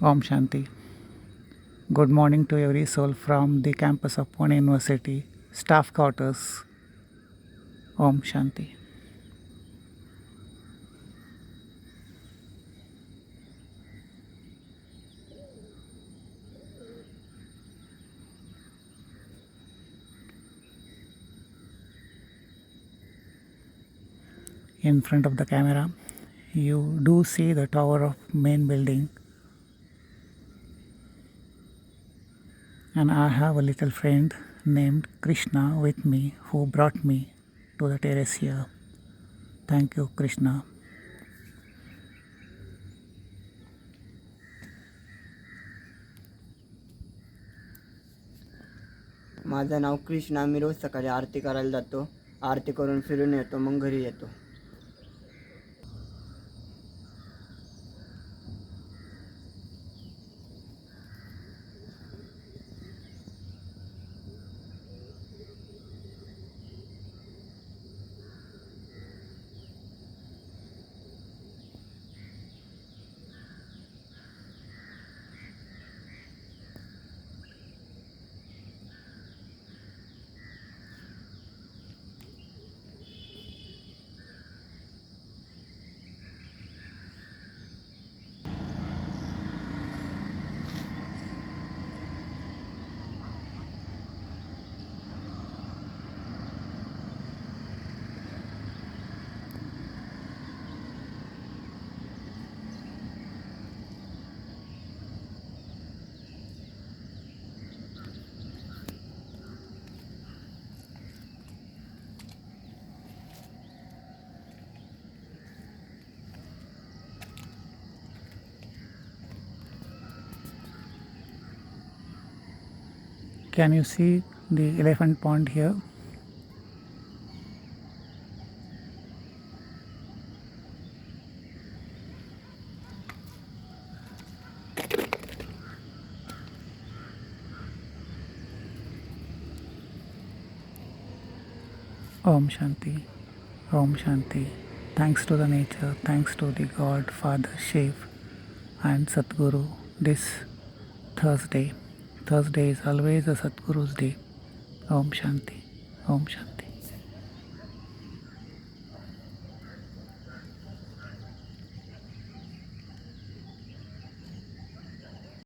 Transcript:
Om Shanti. Good morning to every soul from the campus of Pune University, staff quarters. Om Shanti. In front of the camera, you do see the tower of main building, and I have a little friend named Krishna with me who brought me to the terrace here. Thank you, Krishna. माझं नाव कृष्णा. मी रोज सकाळी आरती करायला जातो. आरती करून फिरून येतो, मग घरी येतो. Can you see the elephant pond here? Om Shanti. Om Shanti. Thanks to the nature, thanks to the God, Father, Shiv, and Satguru. This Thursday is always a Satguru's day. Om Shanti. Om Shanti.